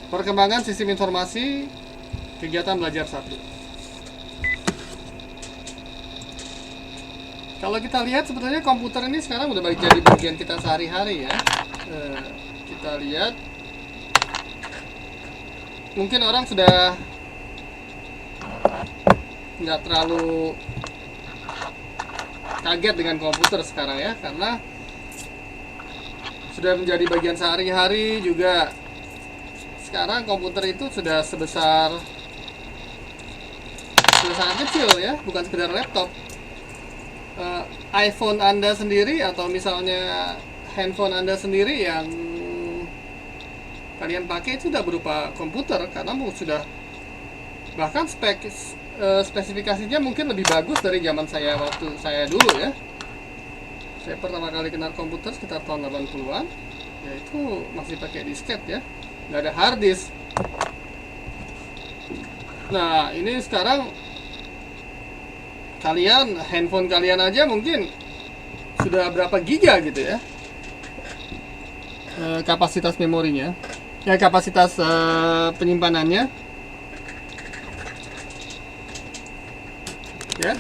Perkembangan sistem informasi kegiatan belajar 1. Kalau kita lihat sebetulnya komputer ini sekarang udah jadi bagian kita sehari-hari ya. Kita lihat mungkin orang sudah nggak terlalu kaget dengan komputer sekarang ya, karena sudah menjadi bagian sehari-hari juga. Sekarang komputer itu sudah sangat kecil ya, bukan sekedar laptop. iPhone Anda sendiri atau misalnya handphone Anda sendiri yang kalian pakai itu sudah berupa komputer, karena sudah bahkan spesifikasinya mungkin lebih bagus dari zaman saya waktu saya dulu ya. Saya pertama kali kenal komputer sekitar tahun 80-an, yaitu masih pakai disket ya, nggak ada hard disk. Nah ini sekarang handphone kalian aja mungkin sudah berapa giga gitu ya, kapasitas memorinya ya, kapasitas penyimpanannya ya,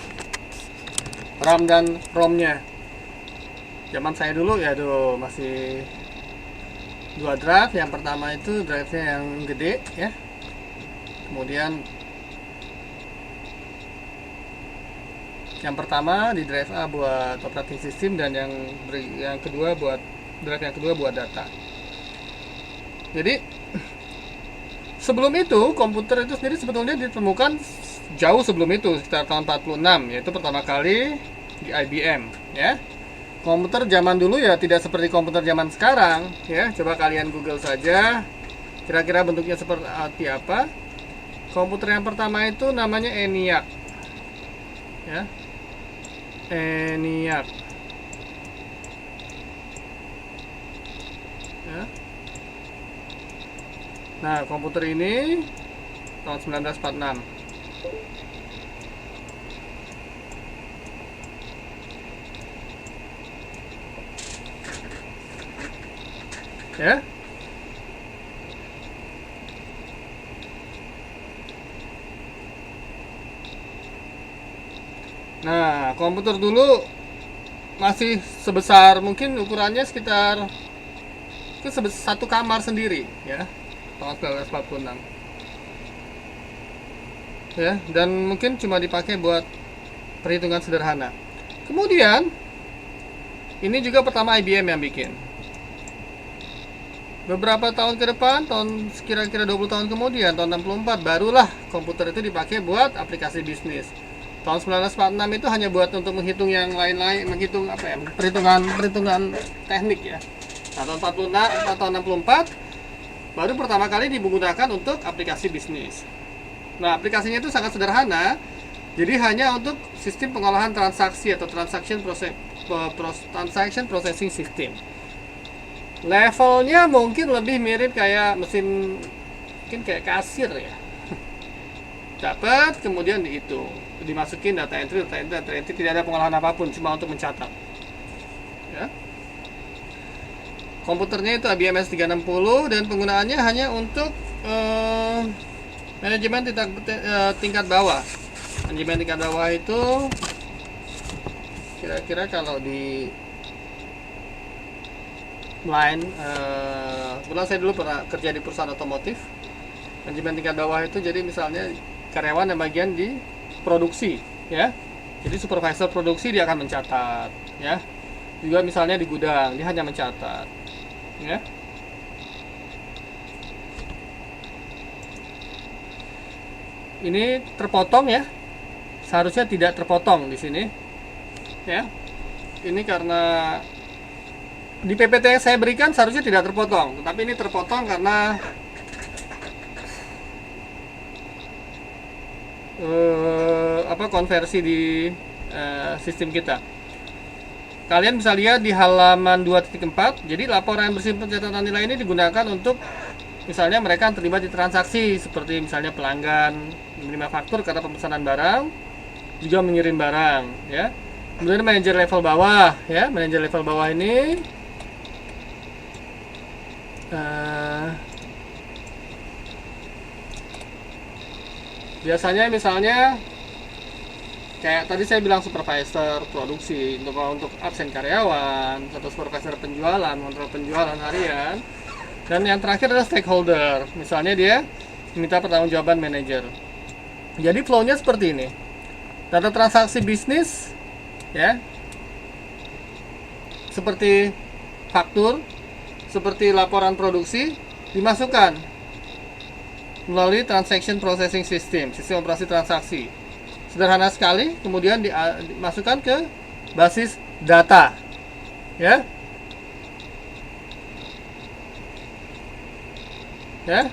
RAM dan ROM-nya. Zaman saya dulu ya masih 2 drive. Yang pertama itu drive-nya yang gede ya, kemudian yang pertama di drive A buat operating system, dan yang kedua buat drive yang kedua buat data. Jadi sebelum itu komputer itu sendiri sebetulnya ditemukan jauh sebelum itu, sekitar tahun 46, yaitu pertama kali di IBM ya. Komputer zaman dulu ya tidak seperti komputer zaman sekarang ya. Coba kalian Google saja kira-kira bentuknya seperti apa. Komputer yang pertama itu namanya ENIAC ya, ENIAC ya. Nah komputer ini tahun 1946 ya. Nah komputer dulu masih sebesar, mungkin ukurannya sekitar satu kamar sendiri ya, tahun 1946 ya, dan mungkin cuma dipakai buat perhitungan sederhana. Kemudian ini juga pertama IBM yang bikin. Beberapa tahun ke depan, kira-kira 20 tahun kemudian, tahun 64 barulah komputer itu dipakai buat aplikasi bisnis. Tahun 1946 itu hanya buat untuk menghitung yang lain-lain, menghitung apa ya, perhitungan teknik ya. Nah, tahun 64 baru pertama kali digunakan untuk aplikasi bisnis. Nah, aplikasinya itu sangat sederhana. Jadi hanya untuk sistem pengolahan transaksi atau transaction processing system. Levelnya mungkin lebih mirip kayak mesin, mungkin kayak kasir ya. Dapat kemudian dihitung, dimasukin data entry, tidak ada pengolahan apapun, cuma untuk mencatat ya. Komputernya itu IBM S360 dan penggunaannya hanya untuk manajemen tingkat bawah. Manajemen tingkat bawah itu kira-kira kalau di line, kebetulan saya dulu pernah kerja di perusahaan otomotif. Manajemen tingkat bawah itu jadi misalnya karyawan yang bagian di produksi ya, jadi supervisor produksi dia akan mencatat ya. Juga misalnya di gudang dia hanya mencatat ya. Ini terpotong ya, seharusnya tidak terpotong di sini ya. Ini karena di PPT yang saya berikan seharusnya tidak terpotong, tetapi ini terpotong karena konversi di sistem kita. Kalian bisa lihat di halaman 2.4. Jadi laporan bersih pencatatan nilai ini digunakan untuk misalnya mereka terlibat di transaksi, seperti misalnya pelanggan menerima faktur karena pemesanan barang, juga mengirim barang ya. Kemudian manajer level bawah ya, manajer level bawah ini Biasanya misalnya kayak tadi saya bilang supervisor produksi untuk absen karyawan, atau supervisor penjualan, kontrol penjualan harian. Dan yang terakhir adalah stakeholder. Misalnya dia minta pertanggungjawaban manajer. Jadi flow-nya seperti ini. Data transaksi bisnis ya. Seperti faktur, seperti laporan produksi dimasukkan melalui transaction processing system, sistem operasi transaksi. Sederhana sekali, kemudian dimasukkan ke basis data. Ya. Ya.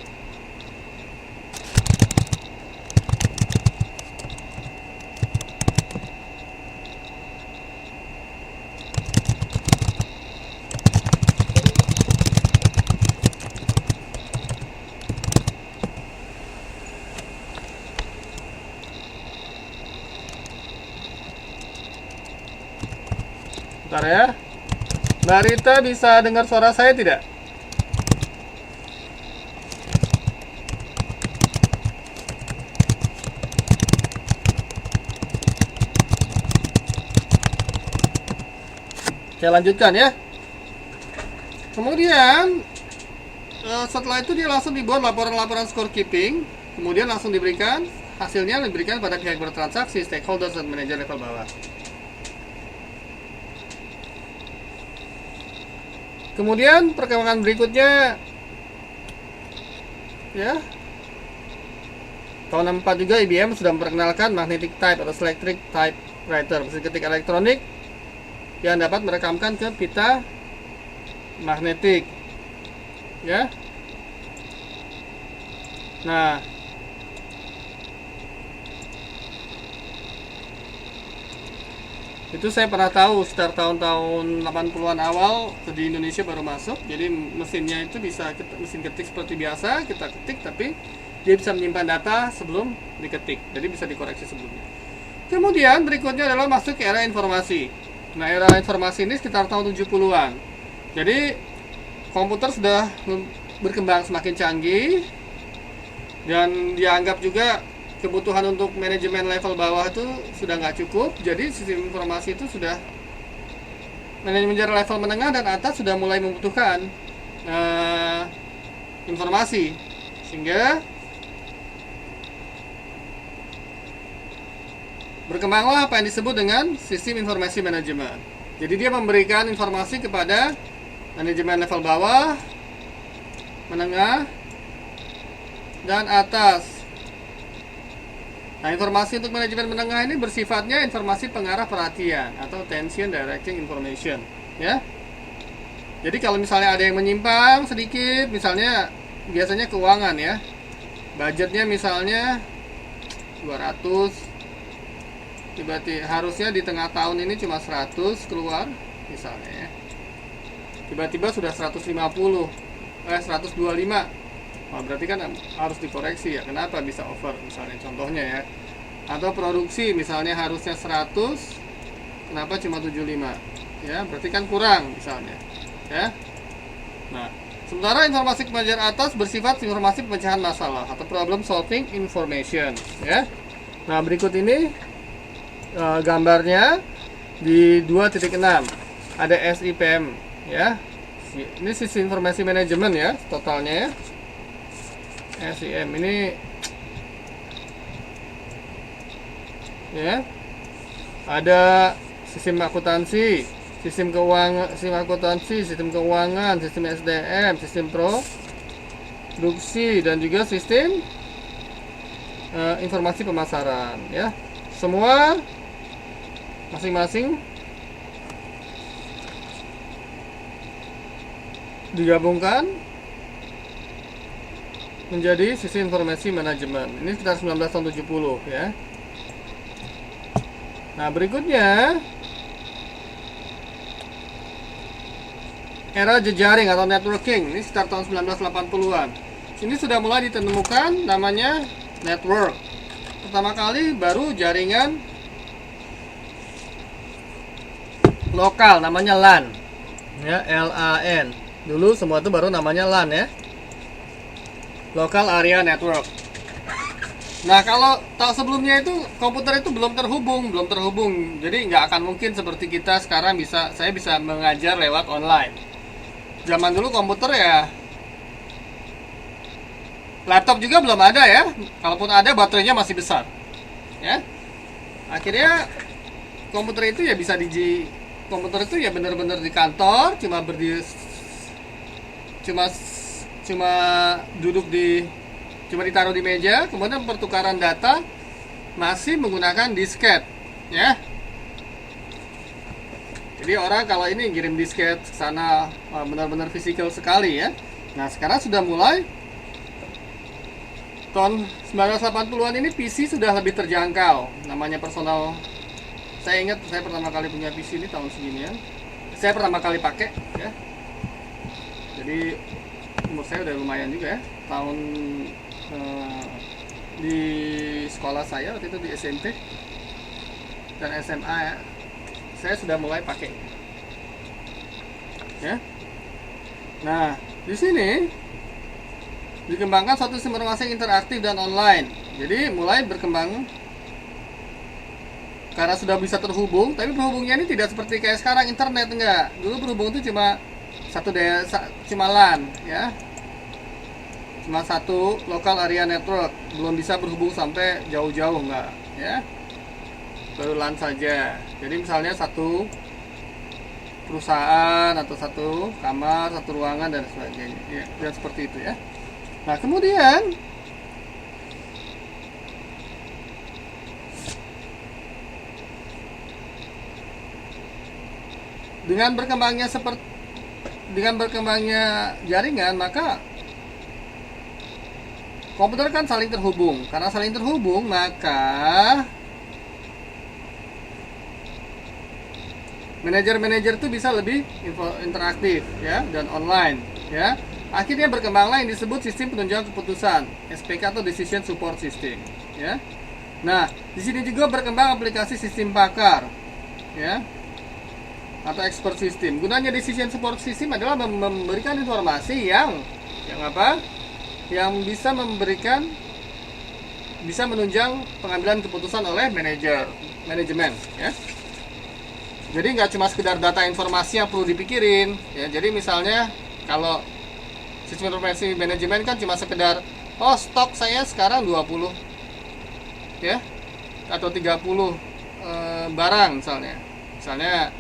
Bentar ya. Mbak Rita bisa dengar suara saya tidak? Saya lanjutkan ya. Kemudian setelah itu dia langsung dibuat laporan-laporan scorekeeping, kemudian langsung diberikan hasilnya diberikan pada pihak bertransaksi, stakeholders dan manajer level bawah. Kemudian perkembangan berikutnya ya. Tahun 64 juga IBM sudah memperkenalkan magnetic type atau electric typewriter, mesin ketik elektronik yang dapat merekamkan ke pita magnetik. Ya. Nah, itu saya pernah tahu sekitar tahun-tahun 80-an awal di Indonesia baru masuk. Jadi mesinnya itu bisa mesin ketik seperti biasa, kita ketik tapi dia bisa menyimpan data sebelum diketik. Jadi bisa dikoreksi sebelumnya. Kemudian berikutnya adalah masuk ke era informasi. Nah, era informasi ini sekitar tahun 70-an. Jadi komputer sudah berkembang semakin canggih dan dianggap juga kebutuhan untuk manajemen level bawah itu sudah nggak cukup. Jadi sistem informasi itu sudah manajemen level menengah dan atas sudah mulai membutuhkan informasi, sehingga berkembanglah apa yang disebut dengan sistem informasi manajemen. Jadi dia memberikan informasi kepada manajemen level bawah, menengah, dan atas. Nah, informasi untuk manajemen menengah ini bersifatnya informasi pengarah perhatian atau attention directing information, ya. Jadi kalau misalnya ada yang menyimpang sedikit, misalnya biasanya keuangan ya. Budgetnya misalnya 200, tiba-tiba harusnya di tengah tahun ini cuma 100 keluar misalnya ya. Tiba-tiba sudah 125. Wah, berarti kan harus dikoreksi ya. Kenapa bisa over misalnya contohnya ya. Atau produksi misalnya harusnya 100, kenapa cuma 75? Ya, berarti kan kurang misalnya. Ya. Nah, sementara informasi kemajuan atas bersifat informasi pemecahan masalah atau problem solving information, ya. Nah, berikut ini gambarnya di 2.6. Ada SIPM, ya. Ini sistem informasi manajemen ya, totalnya ya. SIM ini ya. Ada sistem akuntansi, sistem keuangan, sistem keuangan, sistem SDM, sistem produksi dan juga sistem informasi pemasaran ya. Semua masing-masing digabungkan menjadi sistem informasi manajemen. Ini sekitar 19 tahun 70 ya. Nah, berikutnya era jejaring atau networking. Ini sekitar tahun 1980-an. Sini sudah mulai ditemukan namanya network. Pertama kali baru jaringan lokal namanya LAN. Ya, LAN. Dulu semua itu baru namanya LAN ya. Local Area Network. Nah, kalau sebelumnya itu komputer itu belum terhubung. Jadi nggak akan mungkin seperti kita sekarang saya bisa mengajar lewat online. Zaman dulu komputer ya, laptop juga belum ada ya. Kalaupun ada, baterainya masih besar. Ya, akhirnya komputer itu ya komputer itu ya benar-benar di kantor, cuma cuma duduk cuma ditaruh di meja, kemudian pertukaran data masih menggunakan disket, ya. Jadi orang kalau ini kirim disket ke sana benar-benar fisikal sekali ya. Nah, sekarang sudah mulai tahun 1980-an ini PC sudah lebih terjangkau. Namanya personal. Saya ingat saya pertama kali punya PC ini tahun seginian. Saya pertama kali pakai ya. Jadi umur saya udah lumayan juga ya. Tahun di sekolah saya waktu itu di SMP dan SMA ya, saya sudah mulai pakai ya. Nah, di sini dikembangkan suatu sistem informasi interaktif dan online. Jadi mulai berkembang karena sudah bisa terhubung, tapi berhubungnya ini tidak seperti kayak sekarang internet, enggak. Dulu berhubung itu cuma cuma LAN ya, cuma satu local area network, belum bisa berhubung sampai jauh-jauh, enggak ya, baru LAN saja. Jadi misalnya satu perusahaan atau satu kamar, satu ruangan dan sebagainya ya, dan seperti itu ya. Nah, kemudian dengan berkembangnya jaringan, maka komputer kan saling terhubung. Karena saling terhubung, maka manajer-manajer itu bisa lebih interaktif ya, dan online ya. Akhirnya berkembanglah yang disebut sistem penunjang keputusan, SPK atau Decision Support System ya. Nah, di sini juga berkembang aplikasi sistem pakar ya, atau expert system. Gunanya decision support system adalah memberikan informasi yang apa? Yang bisa menunjang pengambilan keputusan oleh manajemen ya. Jadi nggak cuma sekedar data informasi yang perlu dipikirin ya. Jadi misalnya kalau sistem informasi manajemen kan cuma sekedar stok saya sekarang 20 ya, atau 30 barang misalnya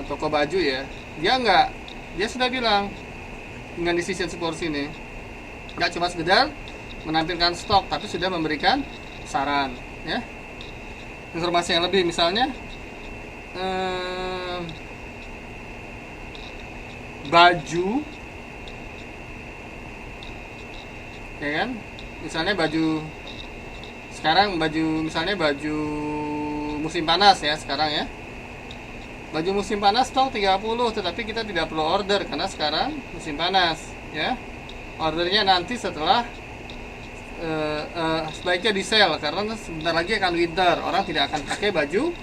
toko baju ya, dia sudah bilang dengan decision support ini nggak cuma sekedar menampilkan stok, tapi sudah memberikan saran ya, informasi yang lebih. Misalnya baju ya kan, misalnya misalnya baju musim panas ya sekarang ya, baju musim panas stok 30, tetapi kita tidak perlu order karena sekarang musim panas ya. Ordernya nanti setelah sebaiknya di sale karena sebentar lagi akan winter, orang tidak akan pakai baju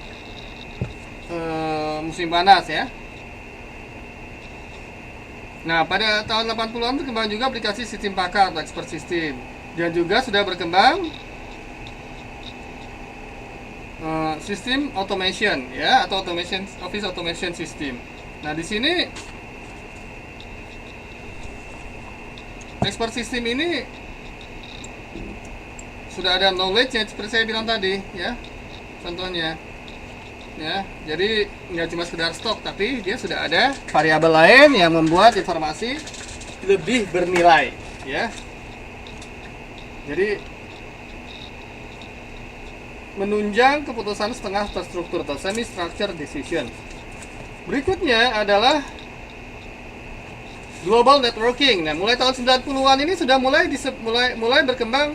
musim panas ya. Nah, pada tahun 80-an berkembang juga aplikasi sistem pakar atau expert system, dan juga sudah berkembang sistem automation ya, atau office automation system. Nah, di sini expert system ini sudah ada knowledge yang seperti saya bilang tadi ya, contohnya ya. Jadi nggak cuma sekedar stok, tapi dia sudah ada variabel lain yang membuat informasi lebih bernilai ya. Jadi menunjang keputusan setengah terstruktur atau semi structured decision. Berikutnya adalah global networking. Nah, mulai tahun 90-an ini sudah mulai berkembang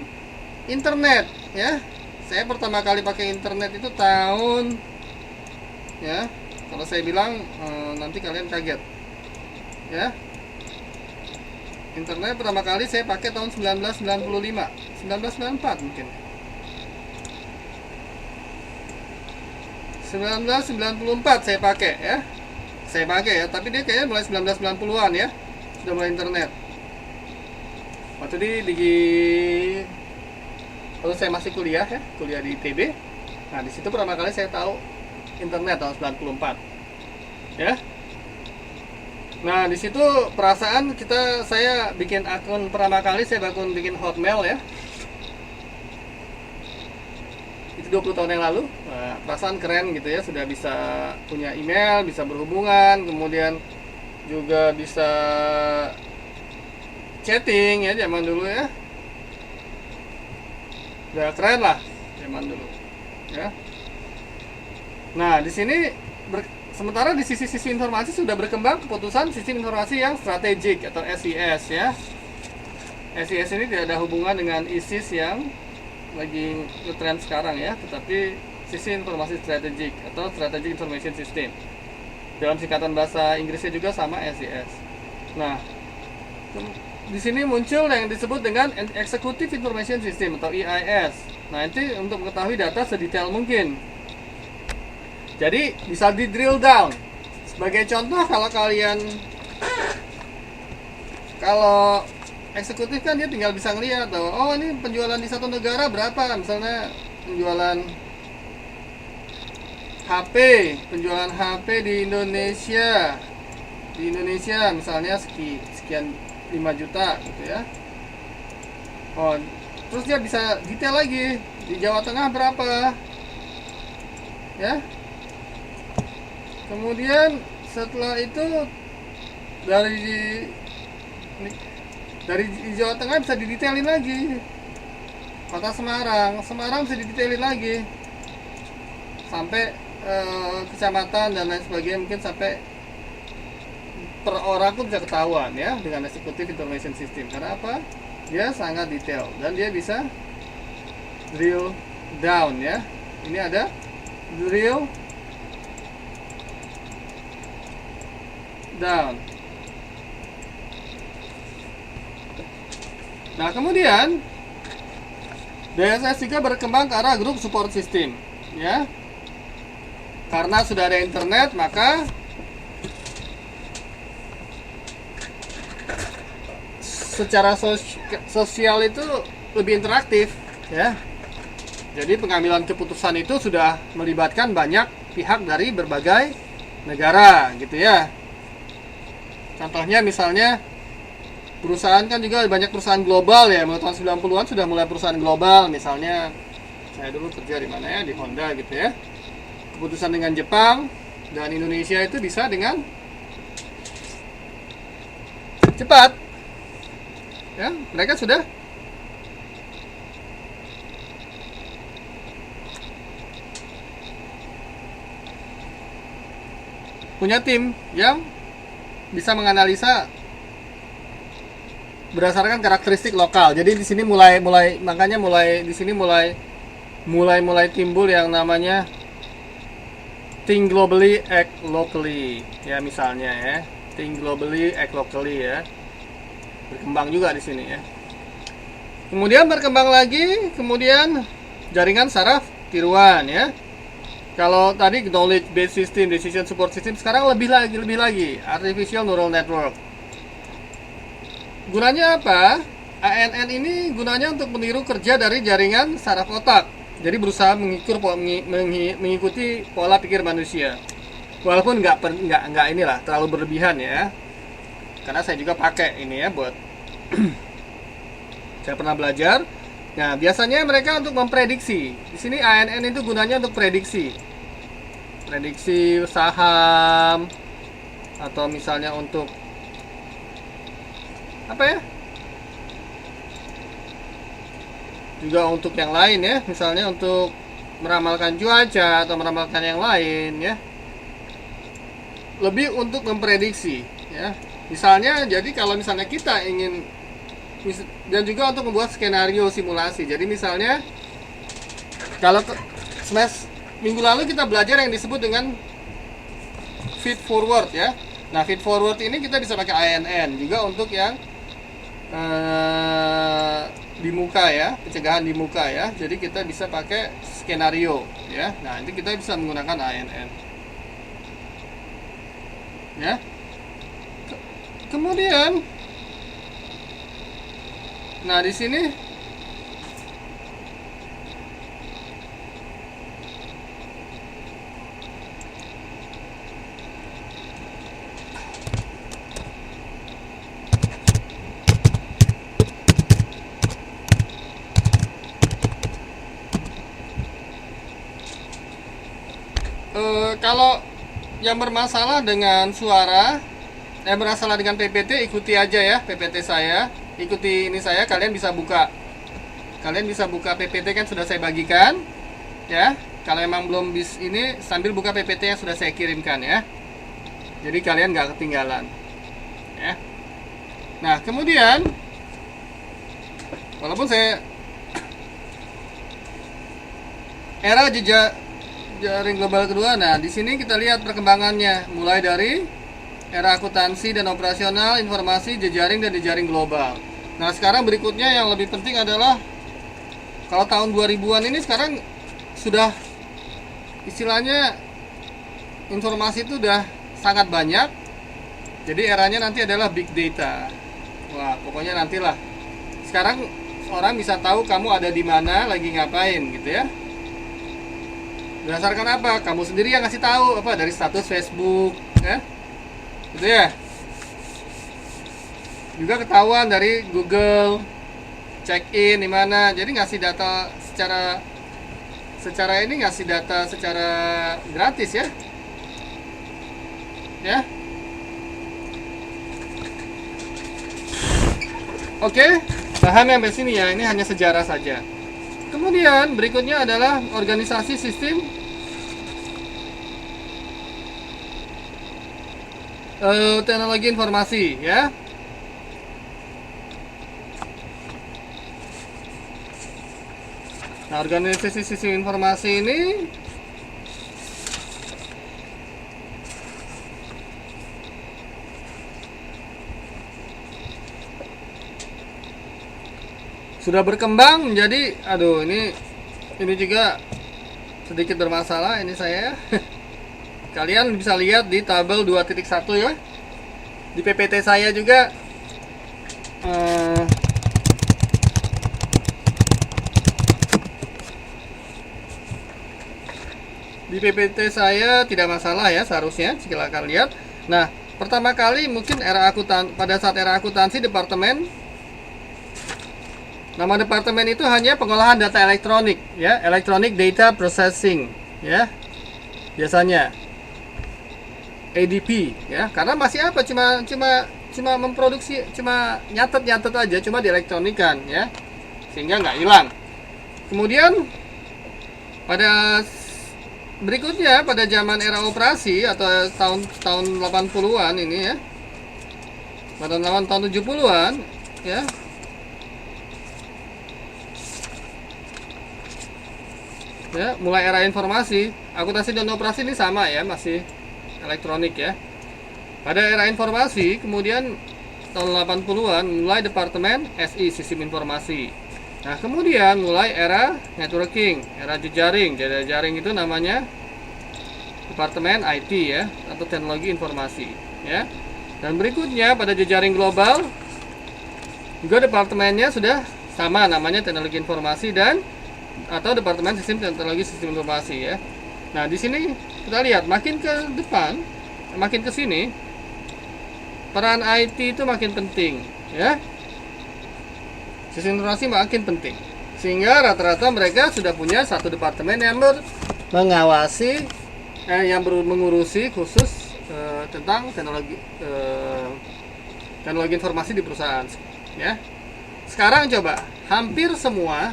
internet ya. Saya pertama kali pakai internet itu tahun ya, kalau saya bilang nanti kalian kaget ya. Internet pertama kali saya pakai tahun 1994 mungkin. 1994 saya pakai ya. Tapi dia kayaknya mulai 1990-an ya, sudah mulai internet. Waktu Lalu saya masih kuliah ya, kuliah di ITB. Nah, di situ pertama kali saya tahu internet tahun 94. Ya. Nah, di situ perasaan saya bikin akun pertama kali saya bikin Hotmail ya. Itu 20 tahun yang lalu. Nah, perasaan keren gitu ya, sudah bisa punya email, bisa berhubungan, kemudian juga bisa chatting ya zaman dulu ya. Udah keren lah zaman dulu. Ya. Nah, di sini sementara di sisi-sisi informasi sudah berkembang keputusan sistem informasi yang strategik atau SIS ya. SIS ini tidak ada hubungan dengan ISIS yang lagi ngetrend sekarang ya, tetapi sistem informasi strategik atau Strategic Information System. Dalam singkatan bahasa Inggrisnya juga sama SIS. Nah, di sini muncul yang disebut dengan Executive Information System atau EIS. Nah, itu untuk mengetahui data sedetail mungkin. Jadi bisa di drill down. Sebagai contoh, kalau eksekutif kan dia tinggal bisa ngeliat tuh, oh ini penjualan di satu negara berapa, misalnya penjualan HP di Indonesia misalnya sekian 5 juta gitu ya. Oh, terus dia bisa detail lagi di Jawa Tengah berapa ya. Kemudian setelah itu dari Jawa Tengah bisa didetailin lagi. Kota Semarang bisa didetailin lagi sampai kecamatan dan lain sebagainya, mungkin sampai per orang pun bisa ketahuan ya dengan Executive Information System. Karena apa? Dia sangat detail dan dia bisa drill down ya. Ini ada drill down. Nah, kemudian DSS juga berkembang ke arah grup support system ya. Karena sudah ada internet, maka secara sosial itu lebih interaktif ya. Jadi pengambilan keputusan itu sudah melibatkan banyak pihak dari berbagai negara gitu ya. Contohnya misalnya perusahaan kan juga banyak perusahaan global ya. Mulai tahun 90-an sudah mulai perusahaan global. Misalnya saya dulu kerja di mana ya, di Honda gitu ya. Keputusan dengan Jepang dan Indonesia itu bisa dengan cepat. Ya, mereka sudah punya tim yang bisa menganalisa berdasarkan karakteristik lokal. Jadi di sini mulai timbul yang namanya think globally, act locally. Ya misalnya ya, think globally, act locally ya. Berkembang juga di sini ya. Kemudian berkembang lagi, kemudian jaringan saraf tiruan ya. Kalau tadi knowledge based system, decision support system, sekarang lebih lagi artificial neural network. Gunanya apa? ANN ini gunanya untuk meniru kerja dari jaringan saraf otak. Jadi berusaha mengikuti pola pikir manusia. Walaupun nggak inilah terlalu berlebihan ya. Karena saya juga pakai ini ya buat saya pernah belajar. Nah, biasanya mereka untuk memprediksi. Di sini ANN itu gunanya untuk prediksi saham, atau misalnya untuk apa ya? Juga untuk yang lain ya, misalnya untuk meramalkan cuaca atau meramalkan yang lain ya. Lebih untuk memprediksi ya. Misalnya, jadi kalau misalnya kita ingin, dan juga untuk membuat skenario simulasi. Jadi misalnya kalau minggu lalu kita belajar yang disebut dengan feed forward ya. Nah, feed forward ini kita bisa pakai ANN juga untuk yang di muka ya, pencegahan di muka ya. Jadi kita bisa pakai skenario ya. Nah, nanti kita bisa menggunakan ANN ya. Kemudian, nah di sini Kalau yang bermasalah dengan suara, bermasalah dengan PPT, ikuti aja ya PPT saya, ikuti ini saya, kalian bisa buka. Kalian bisa buka PPT kan sudah saya bagikan, ya. Kalau emang belum ini sambil buka PPT yang sudah saya kirimkan ya. Jadi kalian nggak ketinggalan, ya. Nah kemudian, walaupun saya era jaring global kedua, nah di sini kita lihat perkembangannya mulai dari era akuntansi dan operasional, informasi, jejaring dan jejaring global. Nah sekarang berikutnya yang lebih penting adalah kalau tahun 2000-an ini sekarang sudah istilahnya informasi itu udah sangat banyak. Jadi eranya nanti adalah big data. Wah pokoknya nantilah. Sekarang orang bisa tahu kamu ada di mana, lagi ngapain gitu ya. Berdasarkan apa? Kamu sendiri yang ngasih tahu apa dari status Facebook, ya, gitu ya. Juga ketahuan dari Google, check in di mana. Jadi ngasih data secara ini ngasih data secara gratis ya, ya. Oke, paham sampai sini ya. Ini hanya sejarah saja. Kemudian berikutnya adalah organisasi sistem teknologi informasi ya. Nah, organisasi sistem informasi ini sudah berkembang menjadi, aduh ini juga sedikit bermasalah ini saya. Kalian bisa lihat di tabel 2.1 ya. Di PPT saya juga di PPT saya tidak masalah ya seharusnya, silakan lihat. Nah, pertama kali mungkin pada saat era akuntansi departemen, nama departemen itu hanya pengolahan data elektronik ya, electronic data processing ya. Biasanya ADP ya, karena masih apa cuma memproduksi, cuma nyatet aja, cuma dielektronikan ya, sehingga nggak hilang. Kemudian pada berikutnya pada zaman era operasi atau tahun 80-an ini ya, pada tahun 70-an ya, ya mulai era informasi, akuntansi dan operasi ini sama ya, masih elektronik ya. Pada era informasi kemudian tahun 80-an mulai departemen SI, sistem informasi. Nah kemudian mulai era networking, era jejaring. Jejaring itu namanya departemen IT ya, atau teknologi informasi ya. Dan berikutnya pada jejaring global juga departemennya sudah sama, namanya teknologi informasi dan atau departemen sistem teknologi sistem informasi ya. Nah di sini kita lihat makin ke depan, makin ke sini peran IT itu makin penting ya. Sistem informasi makin penting, sehingga rata-rata mereka sudah punya satu departemen yang mengawasi, yang mengurusi khusus tentang teknologi informasi di perusahaan ya. Sekarang coba hampir semua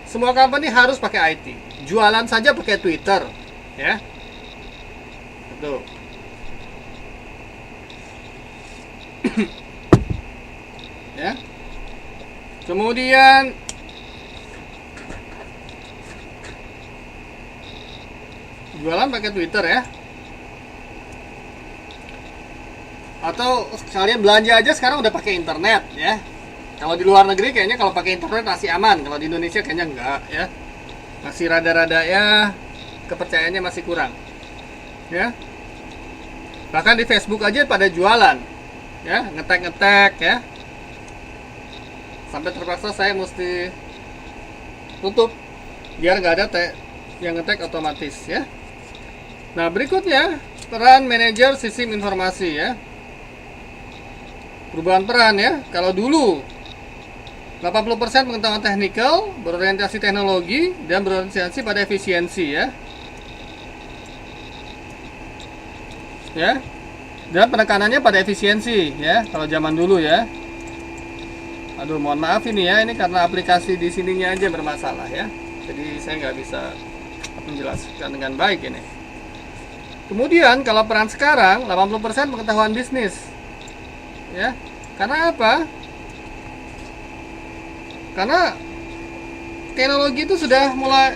company harus pakai IT. Jualan saja pakai Twitter, ya. Tuh. Ya. Kemudian jualan pakai Twitter ya. Atau kalian belanja aja sekarang udah pakai internet ya. Kalau di luar negeri kayaknya kalau pakai internet masih aman, kalau di Indonesia kayaknya enggak ya. Masih rada-rada ya, kepercayaannya masih kurang. Ya. Bahkan di Facebook aja pada jualan. Ya, ngetek ya. Sampai terpaksa saya mesti tutup biar nggak ada yang ngetek otomatis ya. Nah, berikutnya peran manajer sistem informasi ya. Perubahan peran ya. Kalau dulu 80% pengetahuan teknikal, berorientasi teknologi, dan berorientasi pada efisiensi ya. ya. Dan penekanannya pada efisiensi ya, kalau zaman dulu ya. Aduh, mohon maaf ini ya, ini karena aplikasi di sininya aja bermasalah ya. Jadi saya nggak bisa menjelaskan dengan baik ini. Kemudian kalau peran sekarang 80% pengetahuan bisnis. Ya. Karena apa? Karena teknologi itu sudah mulai,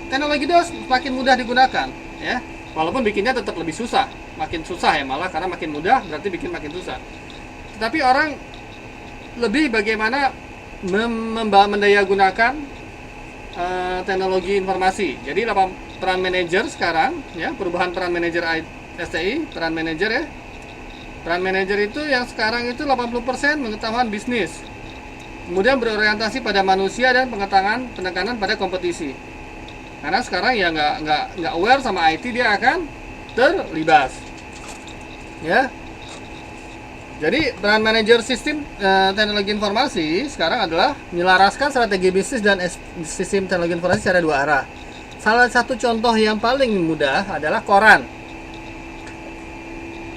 teknologi itu semakin mudah digunakan ya. Walaupun bikinnya tetap lebih susah, makin susah ya malah, karena makin mudah berarti bikin makin susah. Tetapi orang lebih bagaimana mendaya gunakan teknologi informasi. Jadi peran manajer sekarang ya, perubahan peran manajer STI, peran manajer ya. Peran manajer itu yang sekarang itu 80% pengetahuan bisnis. Kemudian berorientasi pada manusia dan penekanan pada kompetisi. Karena sekarang ya nggak aware sama IT, dia akan terlibat. Ya. Jadi peran manajer sistem teknologi informasi sekarang adalah menyelaraskan strategi bisnis dan sistem teknologi informasi secara dua arah. Salah satu contoh yang paling mudah adalah koran.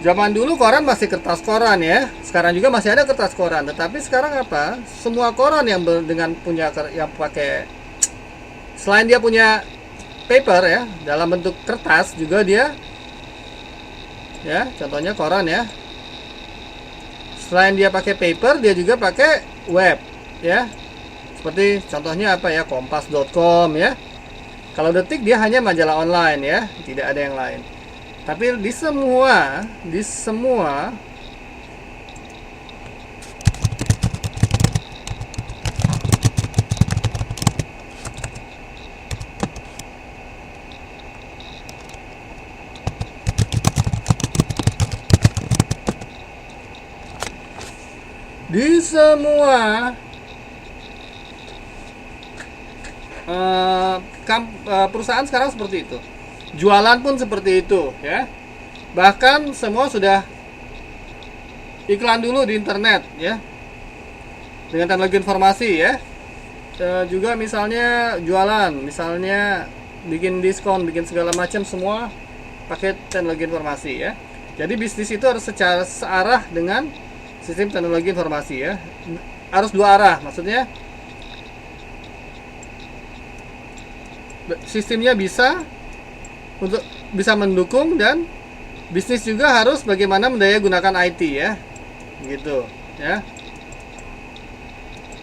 Zaman dulu koran masih kertas koran ya, sekarang juga masih ada kertas koran. Tetapi sekarang apa? Semua koran yang dengan punya yang pakai, selain dia punya paper ya, dalam bentuk kertas juga dia, ya contohnya koran ya. Selain dia pakai paper, dia juga pakai web ya. Seperti contohnya apa ya, kompas.com ya. Kalau Detik dia hanya majalah online ya, tidak ada yang lain. Tapi di semua perusahaan sekarang seperti itu. Jualan pun seperti itu ya. Bahkan semua sudah iklan dulu di internet ya, dengan teknologi informasi ya. Juga misalnya jualan, misalnya bikin diskon, bikin segala macam, semua pakai teknologi informasi ya. Jadi bisnis itu harus secara searah dengan sistem teknologi informasi ya. Harus dua arah, maksudnya sistemnya bisa mendukung, dan bisnis juga harus bagaimana mendaya gunakan IT ya, gitu ya.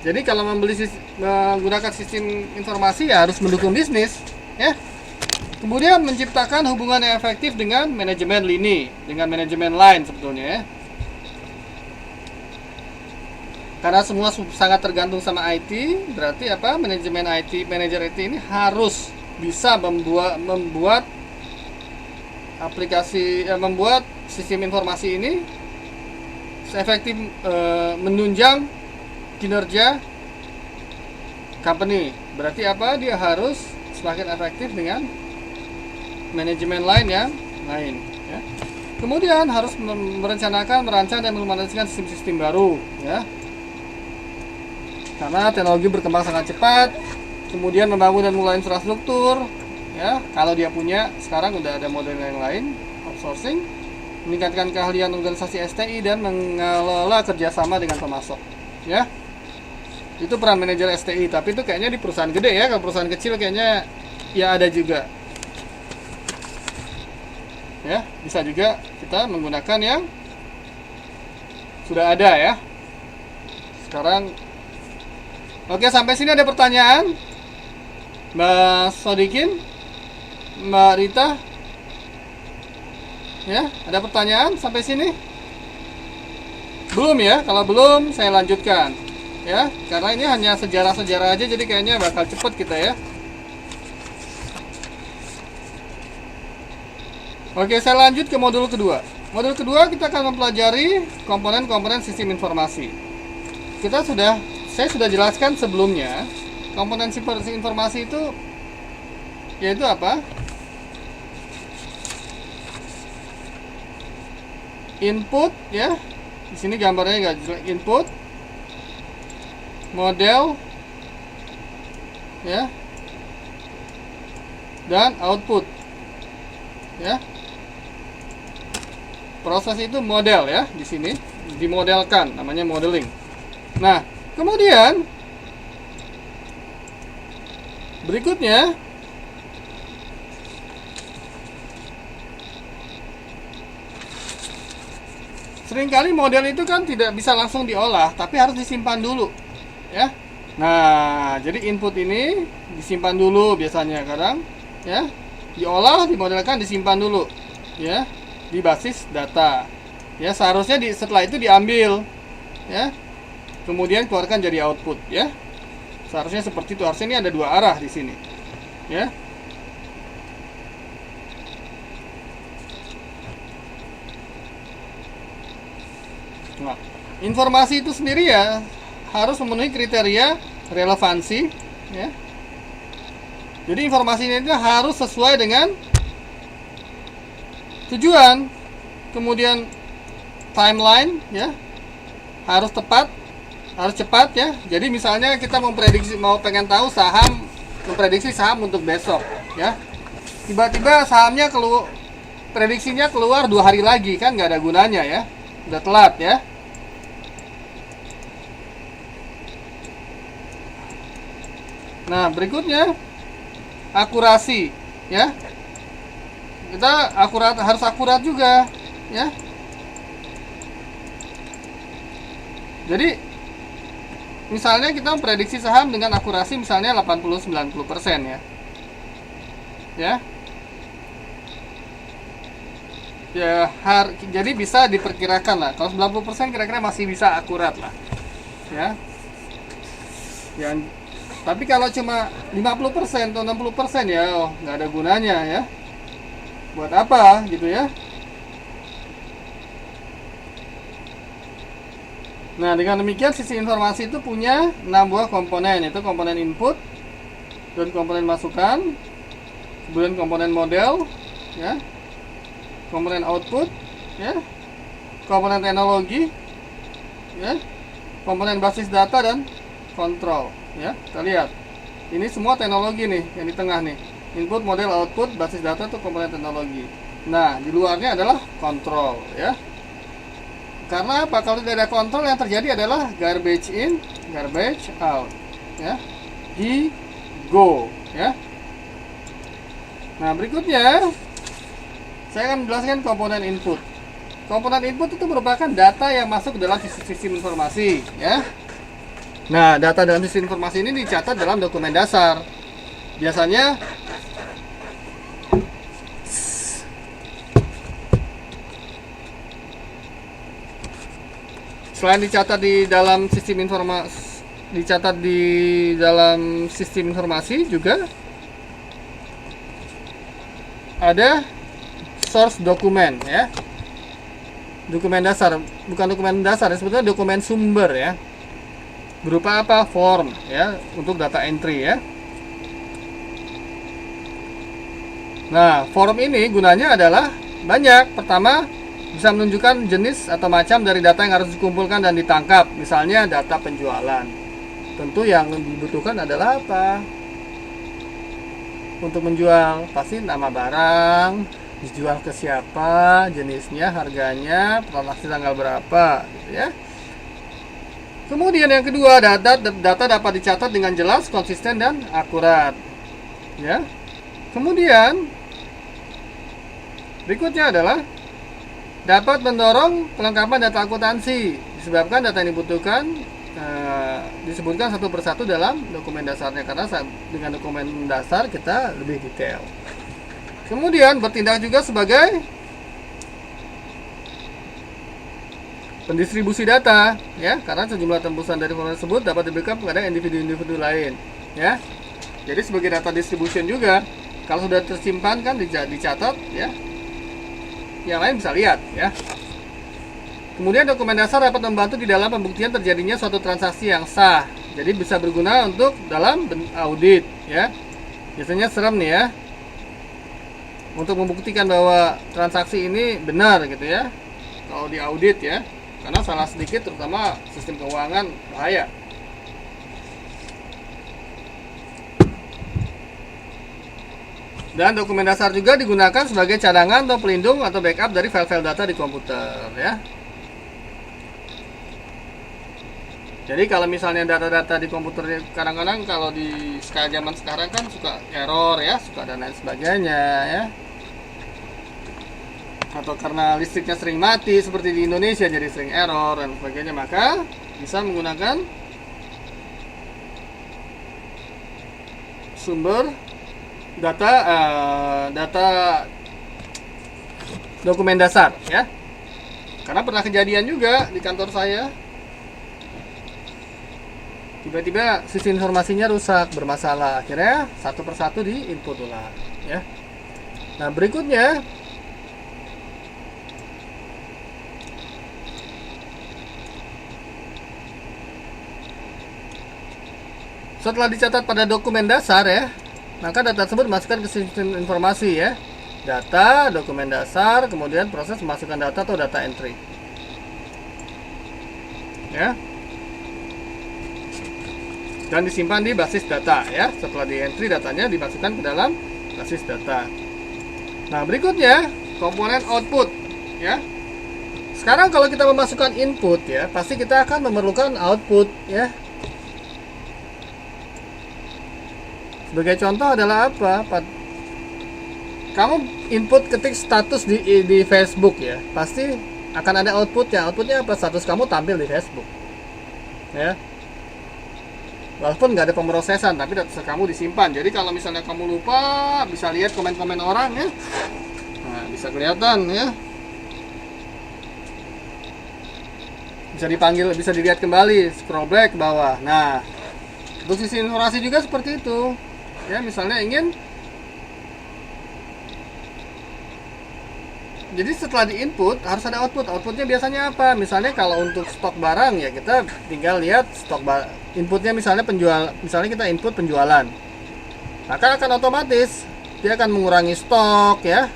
Jadi kalau menggunakan sistem informasi ya harus mendukung bisnis ya. Kemudian menciptakan hubungan yang efektif dengan manajemen lini, dengan manajemen line sebetulnya ya. Karena semua sangat tergantung sama IT, berarti apa? Manajemen IT, manajer IT ini harus bisa membuat aplikasi, membuat sistem informasi ini efektif, menunjang kinerja company. Berarti apa? Dia harus semakin efektif dengan manajemen lain yang lain ya. Kemudian harus merencanakan, merancang dan mengimplementasikan sistem-sistem baru ya. Karena teknologi berkembang sangat cepat. Kemudian membangun dan mulai infrastruktur ya. Kalau dia punya, sekarang udah ada model yang lain, outsourcing, meningkatkan keahlian organisasi STI dan mengelola kerjasama dengan pemasok ya. Itu peran manajer STI, tapi itu kayaknya di perusahaan gede ya. Kalau perusahaan kecil kayaknya ya ada juga ya. Bisa juga kita menggunakan yang sudah ada ya. Sekarang oke, sampai sini ada pertanyaan Mbak Sodikin, Mbak Rita ya? Ada pertanyaan sampai sini? Belum ya? Kalau belum saya lanjutkan ya, karena ini hanya sejarah-sejarah aja, jadi kayaknya bakal cepet kita ya. Oke, saya lanjut ke modul kedua. Modul kedua kita akan mempelajari komponen-komponen sistem informasi. Saya sudah jelaskan sebelumnya, komponen sistem informasi itu yaitu apa? Input ya. Di sini gambarnya enggak jelas. Input, model ya, dan output ya. Proses itu model ya, di sini dimodelkan, namanya modeling. Nah, kemudian berikutnya seringkali model itu kan tidak bisa langsung diolah, tapi harus disimpan dulu, ya. Nah, jadi input ini disimpan dulu biasanya, kadang, ya, diolah, dimodelkan, disimpan dulu, ya, di basis data. Ya, seharusnya setelah itu diambil, ya, kemudian keluarkan jadi output, ya. Seharusnya seperti itu. Harusnya ini ada dua arah di sini, ya. Nah, informasi itu sendiri ya harus memenuhi kriteria relevansi, ya. Jadi informasinya itu harus sesuai dengan tujuan, kemudian timeline, ya, harus tepat, harus cepat, ya. Jadi misalnya kita pengen tahu memprediksi saham untuk besok, ya. Tiba-tiba sahamnya prediksinya keluar 2 hari lagi, kan nggak ada gunanya, ya. Udah telat, ya. Nah, berikutnya akurasi, ya. Kita harus akurat juga, ya. Jadi misalnya kita memprediksi saham dengan akurasi misalnya 80-90%, ya. Ya. Ya, jadi bisa diperkirakan lah. Kalau 90% kira-kira masih bisa akurat lah, ya. Tapi kalau cuma 50% atau 60% ya nggak ada gunanya, ya. Buat apa gitu, ya. Nah, dengan demikian sisi informasi itu punya 6 buah komponen, yaitu komponen input dan komponen masukan, kemudian komponen model, ya, komponen output, ya, komponen teknologi, ya, komponen basis data dan kontrol, ya. Kita lihat ini semua teknologi nih yang di tengah nih, input, model, output, basis data itu komponen teknologi. Nah, di luarnya adalah kontrol, ya. Karena apa? Kalau tidak ada kontrol, yang terjadi adalah garbage in, garbage out, ya. Go, ya. Nah, berikutnya saya akan menjelaskan komponen input. Komponen input itu merupakan data yang masuk dalam sistem informasi, ya. Nah, data dalam sistem informasi ini dicatat dalam dokumen dasar. Biasanya selain dicatat di dalam sistem informasi juga ada source dokumen, ya. Dokumen dasar, bukan dokumen dasar, sebetulnya dokumen sumber, ya. Berupa apa? Form, ya, untuk data entry, ya. Nah, form ini gunanya adalah banyak. Pertama, bisa menunjukkan jenis atau macam dari data yang harus dikumpulkan dan ditangkap. Misalnya data penjualan. Tentu yang dibutuhkan adalah apa? Untuk menjual pasti nama barang, dijual ke siapa, jenisnya, harganya, transaksi tanggal berapa, gitu, ya. Kemudian yang kedua, data dapat dicatat dengan jelas, konsisten, dan akurat, ya. Kemudian berikutnya adalah dapat mendorong kelengkapan data akuntansi, disebabkan data yang dibutuhkan disebutkan satu persatu dalam dokumen dasarnya, karena dengan dokumen dasar kita lebih detail. Kemudian bertindak juga sebagai pendistribusi data, ya, karena sejumlah tembusan dari formulir tersebut dapat diberikan kepada individu-individu lain, ya. Jadi sebagai data distribution juga, kalau sudah tersimpan kan dicatat, ya, yang lain bisa lihat, ya. Kemudian dokumen dasar dapat membantu di dalam pembuktian terjadinya suatu transaksi yang sah. Jadi bisa berguna untuk dalam audit, ya. Biasanya serem nih, ya, untuk membuktikan bahwa transaksi ini benar, gitu, ya, kalau di audit, ya. Karena salah sedikit, terutama sistem keuangan, bahaya. Dan dokumen dasar juga digunakan sebagai cadangan atau pelindung atau backup dari file-file data di komputer ya. Jadi kalau misalnya data-data di komputer kadang-kadang kalau di zaman sekarang kan suka error ya, suka dan lain sebagainya ya. Atau karena listriknya sering mati seperti di Indonesia jadi sering error dan sebagainya, maka bisa menggunakan sumber data dokumen dasar ya. Karena pernah kejadian juga di kantor saya, tiba-tiba sistem informasinya rusak, bermasalah, akhirnya satu persatu di input ulang ya. Nah berikutnya setelah dicatat pada dokumen dasar ya, maka data tersebut dimasukkan ke sistem informasi ya. Data, dokumen dasar, kemudian proses memasukkan data atau data entry. Ya. Dan disimpan di basis data ya. Setelah di entry datanya dimasukkan ke dalam basis data. Nah, berikutnya komponen output ya. Sekarang kalau kita memasukkan input ya, pasti kita akan memerlukan output ya. Sebagai contoh adalah apa? Kamu input ketik status di Facebook ya, pasti akan ada outputnya. Outputnya apa? Status kamu tampil di Facebook ya. Walaupun nggak ada pemrosesan, tapi data kamu disimpan. Jadi kalau misalnya kamu lupa, bisa lihat komen-komen orang ya. Nah, bisa kelihatan ya. Bisa dipanggil, bisa dilihat kembali, scroll back ke bawah. Nah, untuk sisi informasi juga seperti itu. Ya, misalnya ingin, jadi setelah di input harus ada output. Outputnya biasanya apa? Misalnya kalau untuk stok barang ya kita tinggal lihat stok inputnya, misalnya misalnya kita input penjualan, maka akan otomatis dia akan mengurangi stok ya.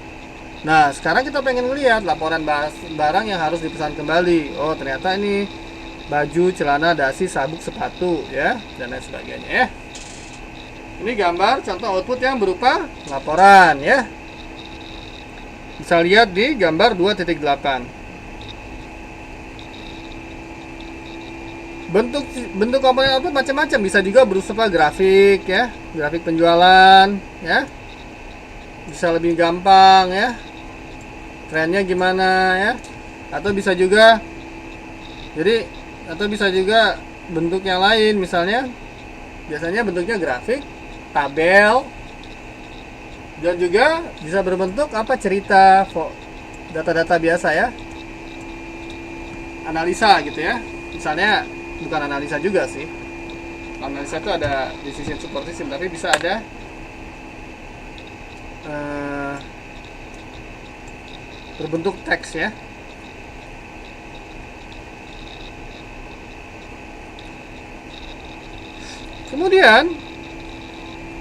Nah sekarang kita pengen lihat laporan barang yang harus dipesan kembali. Oh ternyata ini baju, celana, dasi, sabuk, sepatu ya, dan lain sebagainya ya. Ini gambar contoh output yang berupa laporan ya. Bisa lihat di gambar 2.8. Bentuk komponen output macam-macam, bisa juga berupa grafik ya, grafik penjualan ya. Bisa lebih gampang ya. Trennya gimana ya? Atau bisa juga bentuk yang lain, misalnya biasanya bentuknya grafik, tabel, dan juga bisa berbentuk apa, cerita, data-data biasa ya, analisa gitu ya. Misalnya bukan analisa juga sih, analisa itu ada decision support system, tapi bisa ada berbentuk teks ya. Kemudian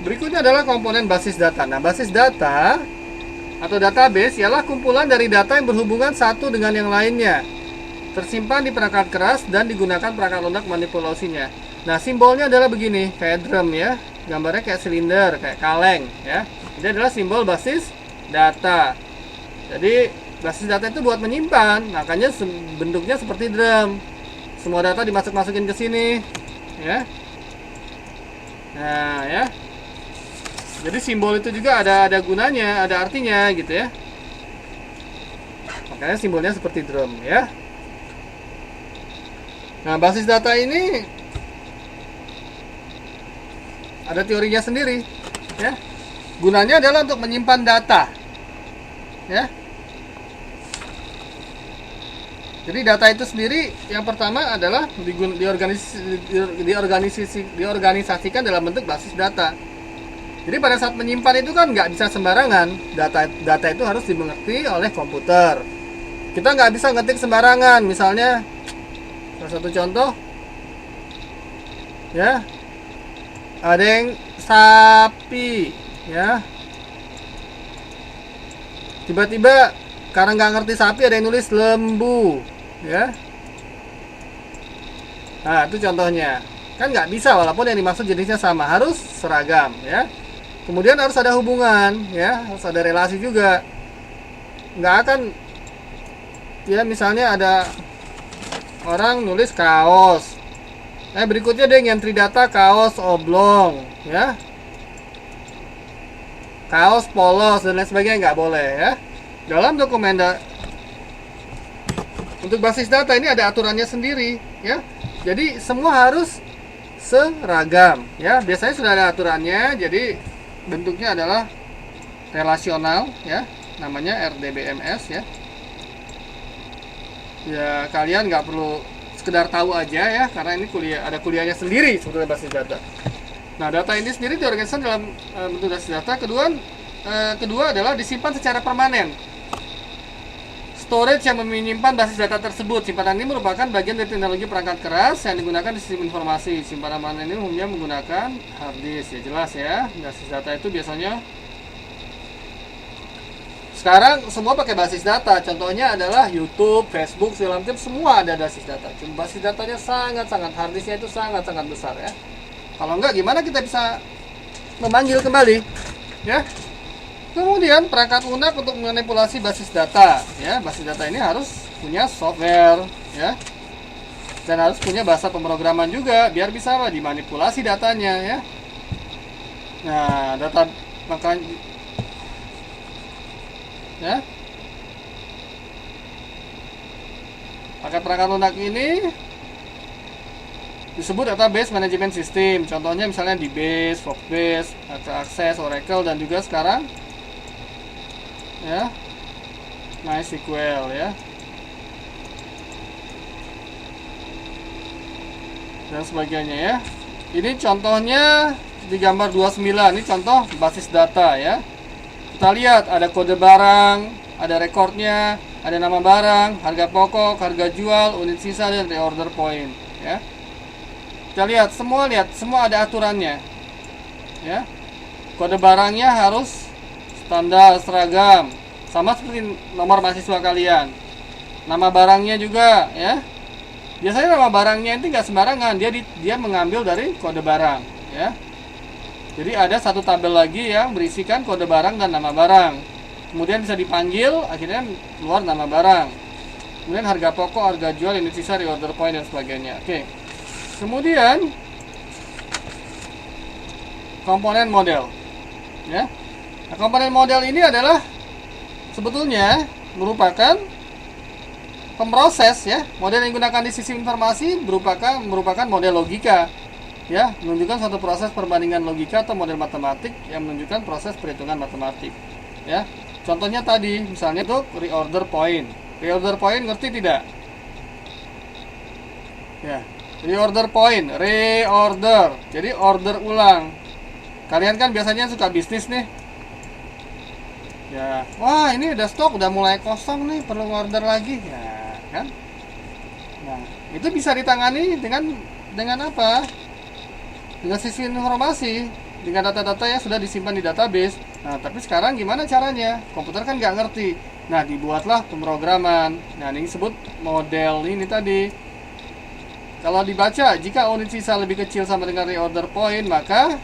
berikutnya adalah komponen basis data. Nah, basis data atau database ialah kumpulan dari data yang berhubungan satu dengan yang lainnya, tersimpan di perangkat keras dan digunakan perangkat lunak manipulasinya. Nah, simbolnya adalah begini, kayak drum ya, gambarnya kayak silinder, kayak kaleng ya. Ini adalah simbol basis data. Jadi basis data itu buat menyimpan, makanya bentuknya seperti drum. Semua data dimasukin ke sini ya. Nah ya, jadi simbol itu juga ada gunanya, ada artinya gitu ya. Makanya simbolnya seperti drum ya. Nah basis data ini ada teorinya sendiri ya. Gunanya adalah untuk menyimpan data ya. Jadi data itu sendiri yang pertama adalah diorganisasikan dalam bentuk basis data. Jadi pada saat menyimpan itu kan nggak bisa sembarangan. Data itu harus dimengerti oleh komputer. Kita nggak bisa ngetik sembarangan. Misalnya salah satu contoh ya, ada yang sapi ya, tiba-tiba karena nggak ngerti sapi ada yang nulis lembu ya. Nah itu contohnya, kan nggak bisa, walaupun yang dimaksud jenisnya sama, harus seragam ya. Kemudian harus ada hubungan, ya, harus ada relasi juga. Nggak akan, ya misalnya ada orang nulis kaos, berikutnya dia ngentri data kaos oblong, ya, kaos polos dan lain sebagainya, nggak boleh, ya. Dalam dokumen untuk basis data ini ada aturannya sendiri, ya. Jadi semua harus seragam, ya. Biasanya sudah ada aturannya, jadi bentuknya adalah relasional, ya, namanya RDBMS, ya. Ya kalian nggak perlu sekedar tahu aja, ya, karena ini ada kuliahnya sendiri sebetulnya basis data. Nah, data ini sendiri diorganisasikan dalam bentuk basis data. Kedua adalah disimpan secara permanen. Storage yang menyimpan basis data tersebut. Simpanan ini merupakan bagian dari teknologi perangkat keras yang digunakan di sistem informasi. Simpanan permanen ini umumnya menggunakan hard disk, ya, jelas, ya. Basis data itu biasanya sekarang semua pakai basis data. Contohnya adalah YouTube, Facebook, segala macam, semua ada basis data. Cuma basis datanya sangat-sangat, hard disknya itu sangat-sangat besar, ya. Kalau enggak, gimana kita bisa memanggil kembali, ya? Kemudian perangkat lunak untuk memanipulasi basis data, ya. Basis data ini harus punya software, ya, dan harus punya bahasa pemrograman juga biar bisa dimanipulasi datanya, ya. Nah, data makanya, ya, pakai perangkat lunak ini disebut database management system. Contohnya misalnya DBase, Foxbase, Access, Oracle, dan juga sekarang, ya, MySQL, ya, dan sebagainya, ya. Ini contohnya di gambar 29. Ini contoh basis data, ya. Kita lihat ada kode barang, ada rekornya, ada nama barang, harga pokok, harga jual, unit sisa, dan reorder point, ya. Kita lihat semua ada aturannya, ya. Kode barangnya harus standar, seragam, sama seperti nomor mahasiswa kalian. Nama barangnya juga, ya. Biasanya nama barangnya itu nggak sembarangan, dia mengambil dari kode barang, ya. Jadi ada satu tabel lagi yang berisikan kode barang dan nama barang. Kemudian bisa dipanggil, akhirnya keluar nama barang. Kemudian harga pokok, harga jual, unit sisa, reorder point, dan sebagainya. Oke. Kemudian komponen model, ya. Nah, komponen model ini adalah sebetulnya merupakan pemroses, ya. Model yang digunakan di sistem informasi merupakan model logika, ya, menunjukkan suatu proses perbandingan logika atau model matematik yang menunjukkan proses perhitungan matematik, ya. Contohnya tadi misalnya untuk reorder point. Reorder point ngerti tidak? Ya. Reorder point, reorder. Jadi order ulang. Kalian kan biasanya suka bisnis nih. Ya, wah ini udah stok, udah mulai kosong nih, perlu order lagi, ya kan? Nah, itu bisa ditangani dengan apa? Dengan sistem informasi, dengan data-data yang sudah disimpan di database. Nah, tapi sekarang gimana caranya? Komputer kan nggak ngerti. Nah, dibuatlah pemrograman. Nah, ini disebut model ini tadi. Kalau dibaca, jika unit sisa lebih kecil sama dengan reorder point, maka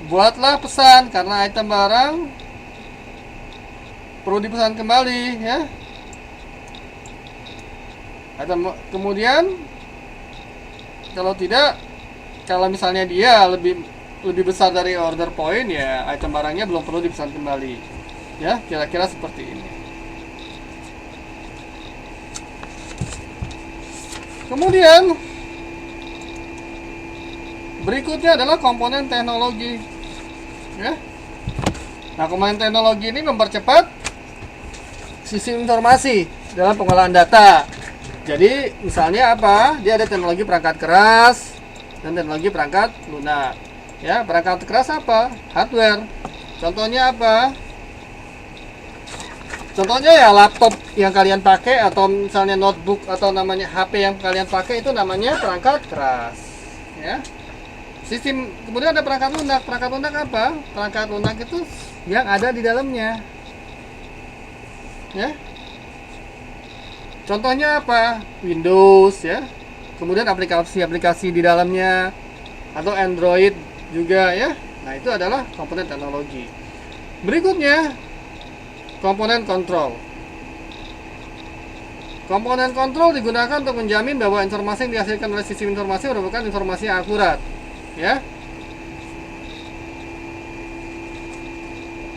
buatlah pesan karena item barang perlu dipesan kembali, ya. Kemudian kalau misalnya dia lebih besar dari order point, ya item barangnya belum perlu dipesan kembali. Ya, kira-kira seperti ini. Kemudian berikutnya adalah komponen teknologi, ya. Nah, komponen teknologi ini mempercepat sistem informasi dalam pengolahan data. Jadi misalnya apa? Dia ada teknologi perangkat keras dan teknologi perangkat lunak, ya. Perangkat keras apa? Hardware. Contohnya apa? Contohnya ya laptop yang kalian pakai, atau misalnya notebook atau namanya HP yang kalian pakai, itu namanya perangkat keras, ya. Kemudian ada perangkat lunak. Perangkat lunak apa? Perangkat lunak itu yang ada di dalamnya, ya. Contohnya apa? Windows ya. Kemudian aplikasi-aplikasi di dalamnya atau Android juga ya. Nah, itu adalah komponen teknologi. Berikutnya, komponen kontrol. Komponen kontrol digunakan untuk menjamin bahwa informasi yang dihasilkan oleh sistem informasi merupakan informasi yang akurat. Ya.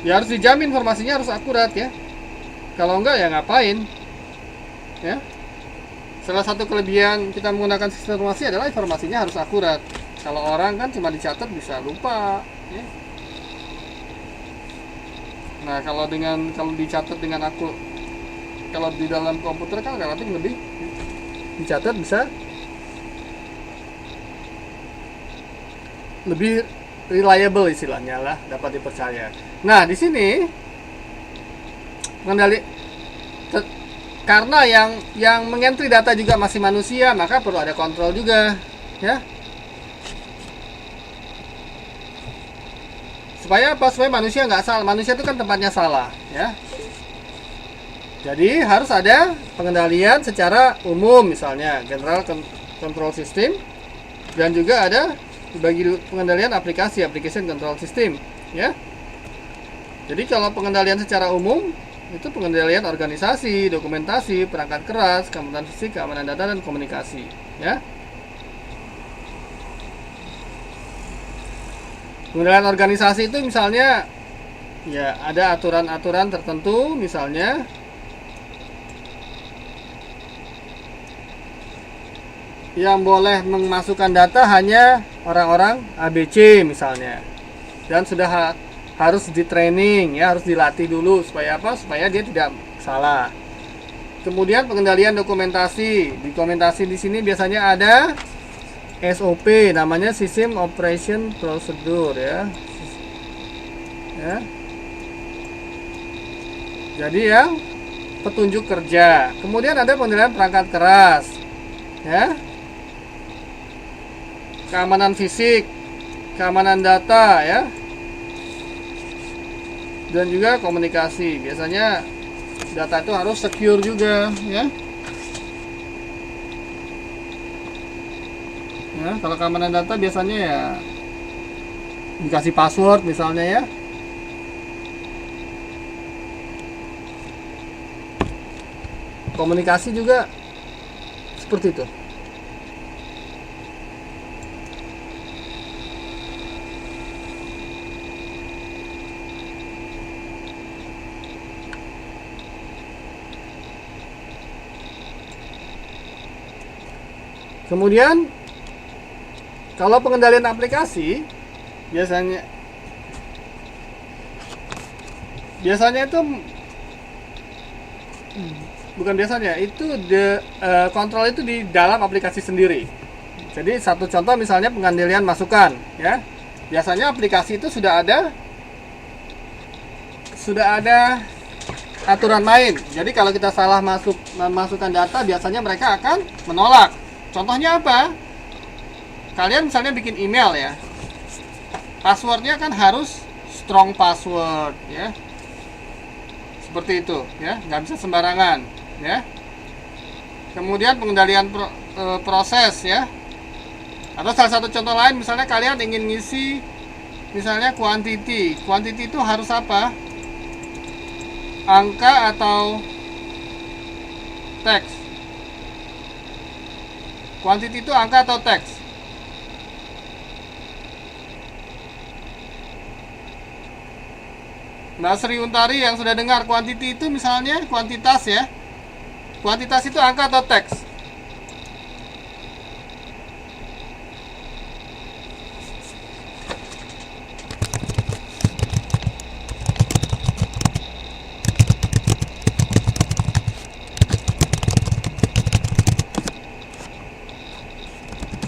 Ya harus dijamin informasinya harus akurat ya. Kalau enggak ya ngapain? Ya. Salah satu kelebihan kita menggunakan sistem informasi adalah informasinya harus akurat. Kalau orang kan cuma dicatat bisa lupa ya. Nah, kalau dicatat dengan kalau di dalam komputer kan relatif lebih dicatat bisa lebih reliable istilahnya lah, dapat dipercaya. Nah, di sini karena yang mengentry data juga masih manusia, maka perlu ada kontrol juga, ya. Supaya apa? Supaya manusia nggak salah. Manusia itu kan tempatnya salah, ya. Jadi harus ada pengendalian secara umum, misalnya general control system, dan juga ada bagi pengendalian application control system, ya. Jadi kalau pengendalian secara umum itu pengendalian organisasi, dokumentasi, perangkat keras, keamanan fisik, keamanan data, dan komunikasi, ya. Pengendalian organisasi itu misalnya ya ada aturan-aturan tertentu, misalnya yang boleh memasukkan data hanya orang-orang ABC misalnya, dan sudah harus di training ya, harus dilatih dulu supaya apa? Supaya dia tidak salah. Kemudian pengendalian dokumentasi. Dokumentasi di sini biasanya ada SOP, namanya System Operation Procedure ya. Ya. Jadi ya petunjuk kerja. Kemudian ada pengendalian perangkat keras. Ya. Keamanan fisik, keamanan data ya. Dan juga komunikasi. Biasanya data itu harus secure juga ya. Ya, kalau keamanan data biasanya ya dikasih password misalnya ya. Komunikasi juga seperti itu. Kemudian kalau pengendalian aplikasi biasanya itu bukan biasanya, itu kontrol itu di dalam aplikasi sendiri. Jadi satu contoh misalnya pengendalian masukan ya. Biasanya aplikasi itu sudah ada aturan main. Jadi kalau kita salah memasukkan data, biasanya mereka akan menolak. Contohnya apa? Kalian misalnya bikin email ya, passwordnya kan harus strong password ya, seperti itu ya, nggak bisa sembarangan ya. Kemudian pengendalian proses ya, atau salah satu contoh lain misalnya kalian ingin ngisi misalnya quantity itu harus apa? Angka atau teks? Quantity itu angka atau teks? Mbak Sri Untari yang sudah dengar, quantity itu misalnya kuantitas ya. Kuantitas itu angka atau teks?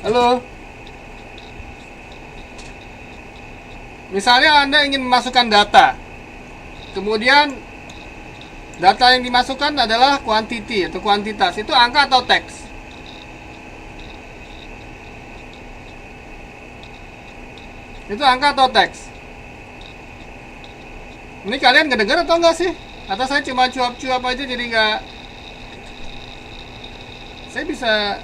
Halo. Misalnya Anda ingin memasukkan data. Kemudian data yang dimasukkan adalah quantity atau kuantitas. Itu angka atau teks? Itu angka atau teks? Ini kalian ngedenger atau enggak sih? Atau saya cuma cuap-cuap aja jadi nggak? Saya bisa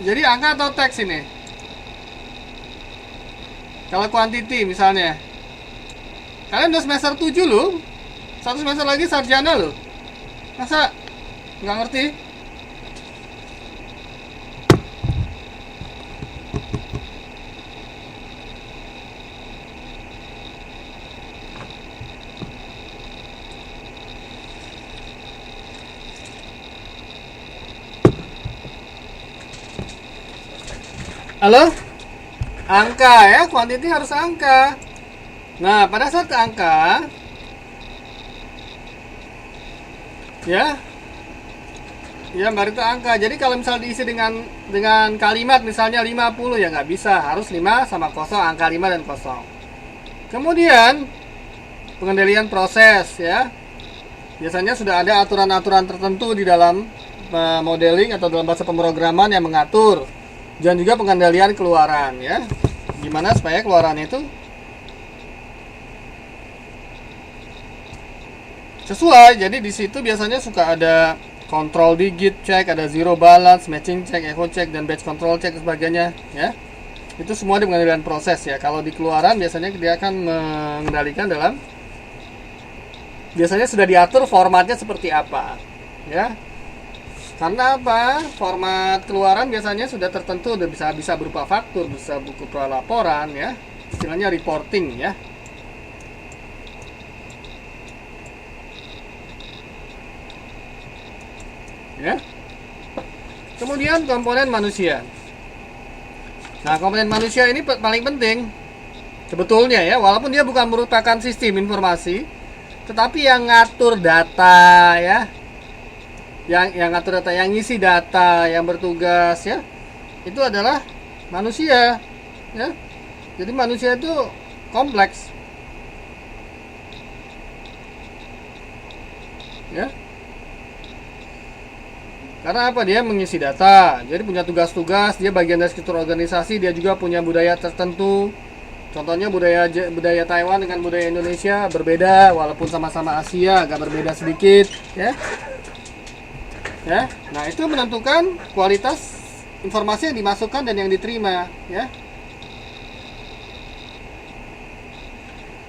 jadi angka atau teks ini. Kalau quantity misalnya, kalian udah semester 7 loh, satu semester lagi sarjana loh, masa nggak ngerti? Halo? Angka ya, quantity harus angka. Nah, pada saat angka, ya, ya Mbak Rita angka. Jadi kalau misal diisi dengan kalimat misalnya 50 ya nggak bisa, harus 5 sama kosong, angka 5 dan kosong. Kemudian pengendalian proses ya. Biasanya sudah ada aturan-aturan tertentu di dalam modeling atau dalam bahasa pemrograman yang mengatur, dan juga pengendalian keluaran ya. Gimana supaya keluaran itu sesuai. Jadi di situ biasanya suka ada control digit check, ada zero balance, matching check, echo check, dan batch control check dan sebagainya ya. Itu semua di pengendalian proses ya. Kalau di keluaran biasanya dia akan mengendalikan dalam, biasanya sudah diatur formatnya seperti apa ya. Karena apa? Format keluaran biasanya sudah tertentu, udah bisa berupa faktur, bisa berupa laporan ya. Istilahnya reporting ya. Ya. Kemudian komponen manusia. Nah, komponen manusia ini paling penting sebetulnya ya, walaupun dia bukan merupakan sistem informasi, tetapi yang ngatur data ya. Yang ngatur data, yang ngisi data, yang bertugas ya, itu adalah manusia ya. Jadi manusia itu kompleks ya. Karena apa? Dia mengisi data, jadi punya tugas-tugas, dia bagian dari struktur organisasi, dia juga punya budaya tertentu. Contohnya budaya Taiwan dengan budaya Indonesia berbeda, walaupun sama-sama Asia agak berbeda sedikit ya. Ya, nah itu menentukan kualitas informasi yang dimasukkan dan yang diterima ya.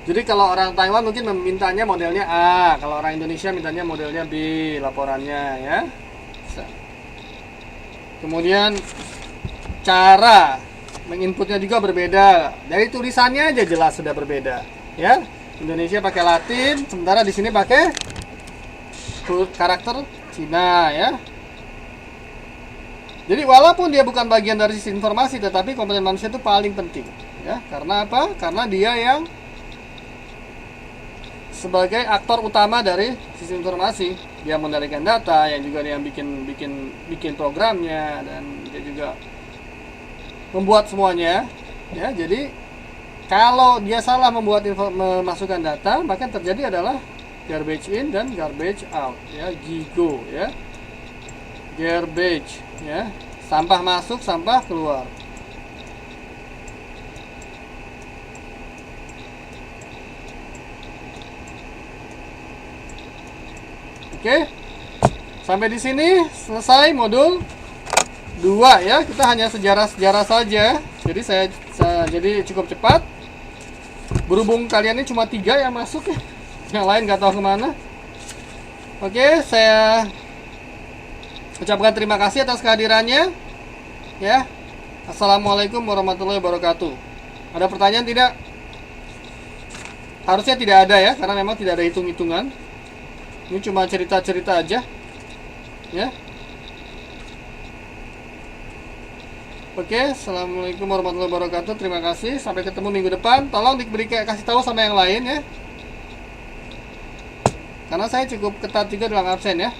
Jadi kalau orang Taiwan mungkin memintanya modelnya A, kalau orang Indonesia mintanya modelnya B laporannya ya. Kemudian cara menginputnya juga berbeda. Dari tulisannya aja jelas sudah berbeda ya. Indonesia pakai Latin, sementara di sini pakai karakter Cina ya. Jadi walaupun dia bukan bagian dari sistem informasi, tetapi komponen manusia itu paling penting ya. Karena apa? Karena dia yang sebagai aktor utama dari sistem informasi. Dia mengendalikan data, yang juga dia yang bikin programnya, dan dia juga membuat semuanya ya. Jadi kalau dia salah memasukkan data, maka yang terjadi adalah garbage in dan garbage out ya, GIGO ya, garbage ya, sampah masuk sampah keluar. Oke, sampai di sini selesai modul 2 ya. Kita hanya sejarah-sejarah saja, jadi jadi cukup cepat. Berhubung kalian ini cuma 3 yang masuk ya, yang lain nggak tahu kemana. Oke, saya ucapkan terima kasih atas kehadirannya ya. Assalamualaikum warahmatullahi wabarakatuh. Ada pertanyaan tidak? Harusnya tidak ada ya, karena memang tidak ada hitung-hitungan. Ini cuma cerita-cerita aja ya. Oke, assalamualaikum warahmatullahi wabarakatuh. Terima kasih, sampai ketemu minggu depan. Tolong kasih tahu sama yang lain ya, karena saya cukup ketat juga dalam absen ya.